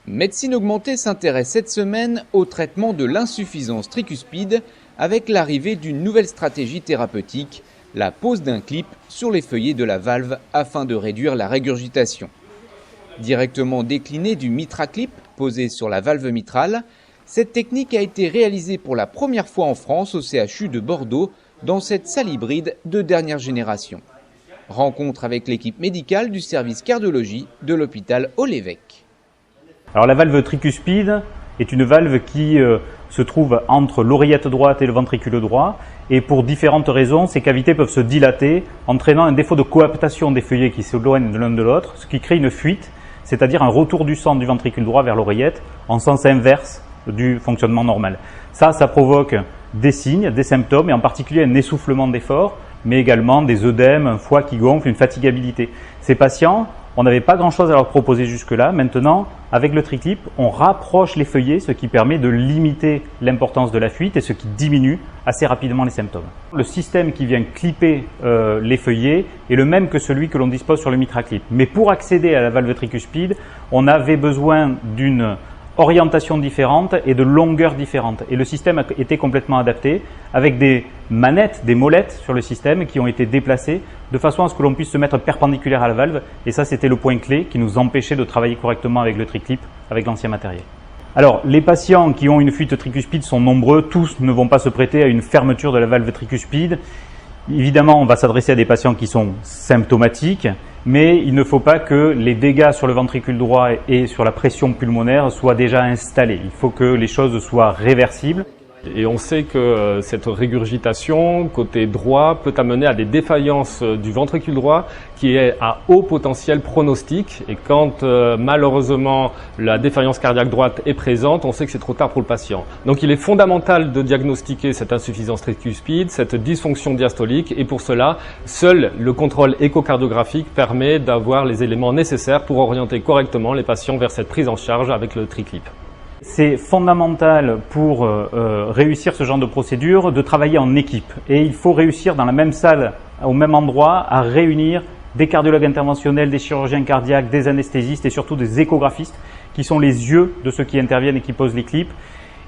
Médecine Augmentée s'intéresse cette semaine au traitement de l'insuffisance tricuspide avec l'arrivée d'une nouvelle stratégie thérapeutique, la pose d'un clip sur les feuillets de la valve afin de réduire la régurgitation. Directement déclinée du MitraClip posé sur la valve mitrale, cette technique a été réalisée pour la première fois en France au CHU de Bordeaux dans cette salle hybride de dernière génération. Rencontre avec l'équipe médicale du service cardiologie de l'hôpital Haut-l'Évêque. Alors la valve tricuspide est une valve qui se trouve entre l'oreillette droite et le ventricule droit, et pour différentes raisons, ces cavités peuvent se dilater, entraînant un défaut de coaptation des feuillets qui s'éloignent de l'un de l'autre, ce qui crée une fuite, c'est-à-dire un retour du sang du ventricule droit vers l'oreillette en sens inverse du fonctionnement normal. Ça provoque des signes, des symptômes, et en particulier un essoufflement d'effort, mais également des œdèmes, un foie qui gonfle, une fatigabilité. Ces patients, on n'avait pas grand-chose à leur proposer jusque-là. Maintenant, avec le TriClip, on rapproche les feuillets, ce qui permet de limiter l'importance de la fuite et ce qui diminue assez rapidement les symptômes. Le système qui vient clipper les feuillets est le même que celui que l'on dispose sur le MitraClip. Mais pour accéder à la valve tricuspide, on avait besoin d'une orientation différente et de longueur différente. Et le système a été complètement adapté avec des manettes, des molettes sur le système qui ont été déplacées de façon à ce que l'on puisse se mettre perpendiculaire à la valve. Et ça, c'était le point clé qui nous empêchait de travailler correctement avec le TriClip, avec l'ancien matériel. Alors, les patients qui ont une fuite tricuspide sont nombreux. Tous ne vont pas se prêter à une fermeture de la valve tricuspide. Évidemment, on va s'adresser à des patients qui sont symptomatiques, mais il ne faut pas que les dégâts sur le ventricule droit et sur la pression pulmonaire soient déjà installés. Il faut que les choses soient réversibles. Et on sait que cette régurgitation côté droit peut amener à des défaillances du ventricule droit qui est à haut potentiel pronostic. Et quand malheureusement la défaillance cardiaque droite est présente, on sait que c'est trop tard pour le patient. Donc il est fondamental de diagnostiquer cette insuffisance tricuspide, cette dysfonction diastolique. Et pour cela, seul le contrôle échocardiographique permet d'avoir les éléments nécessaires pour orienter correctement les patients vers cette prise en charge avec le TriClip. C'est fondamental pour réussir ce genre de procédure de travailler en équipe. Et il faut réussir dans la même salle, au même endroit, à réunir des cardiologues interventionnels, des chirurgiens cardiaques, des anesthésistes et surtout des échographistes qui sont les yeux de ceux qui interviennent et qui posent les clips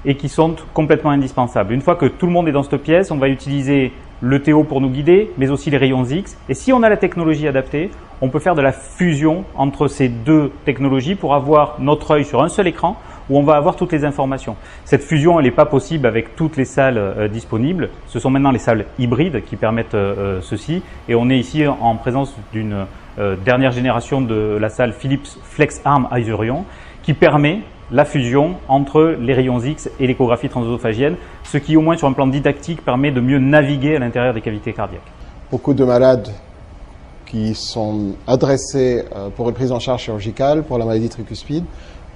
et qui sont complètement indispensables. Une fois que tout le monde est dans cette pièce, on va utiliser le TO pour nous guider, mais aussi les rayons X. Et si on a la technologie adaptée, on peut faire de la fusion entre ces deux technologies pour avoir notre œil sur un seul écran où on va avoir toutes les informations. Cette fusion, elle n'est pas possible avec toutes les salles disponibles. Ce sont maintenant les salles hybrides qui permettent ceci. Et on est ici en présence d'une dernière génération de la salle Philips FlexArm Isurion qui permet la fusion entre les rayons X et l'échographie transœsophagienne, ce qui au moins sur un plan didactique permet de mieux naviguer à l'intérieur des cavités cardiaques. Beaucoup de malades qui sont adressés pour une prise en charge chirurgicale pour la maladie tricuspide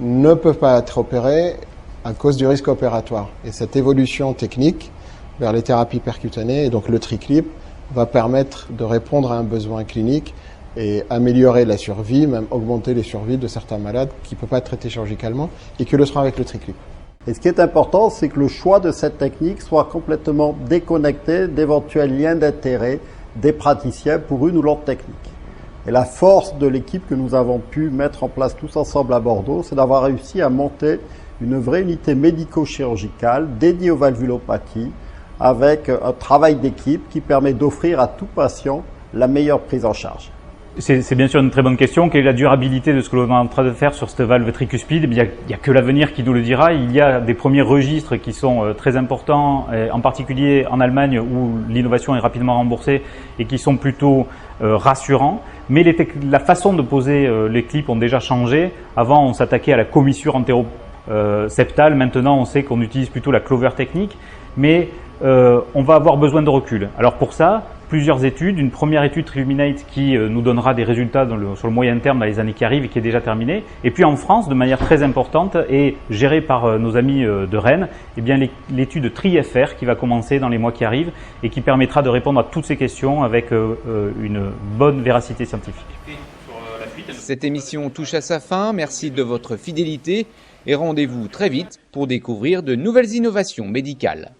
ne peuvent pas être opérés à cause du risque opératoire. Et cette évolution technique vers les thérapies percutanées, et donc le TriClip, va permettre de répondre à un besoin clinique et améliorer la survie, même augmenter les survies de certains malades qui ne peuvent pas être traités chirurgicalement et que le sera avec le TriClip. Et ce qui est important, c'est que le choix de cette technique soit complètement déconnecté d'éventuels liens d'intérêt des praticiens pour une ou l'autre technique. Et la force de l'équipe que nous avons pu mettre en place tous ensemble à Bordeaux, c'est d'avoir réussi à monter une vraie unité médico-chirurgicale dédiée aux valvulopathies avec un travail d'équipe qui permet d'offrir à tout patient la meilleure prise en charge. C'est bien sûr une très bonne question. Quelle est la durabilité de ce que l'on est en train de faire sur cette valve tricuspide? Il n'y a que l'avenir qui nous le dira. Il y a des premiers registres qui sont très importants, en particulier en Allemagne où l'innovation est rapidement remboursée et qui sont plutôt rassurants. Mais la façon de poser les clips ont déjà changé. Avant, on s'attaquait à la commissure antéro-septale. Maintenant, on sait qu'on utilise plutôt la Clover technique. Mais on va avoir besoin de recul. Alors pour ça, plusieurs études. Une première étude Triluminate qui nous donnera des résultats sur le moyen terme dans les années qui arrivent et qui est déjà terminée. Et puis en France, de manière très importante et gérée par nos amis de Rennes, eh bien l'étude TriFR qui va commencer dans les mois qui arrivent et qui permettra de répondre à toutes ces questions avec une bonne véracité scientifique. Cette émission touche à sa fin. Merci de votre fidélité et rendez-vous très vite pour découvrir de nouvelles innovations médicales.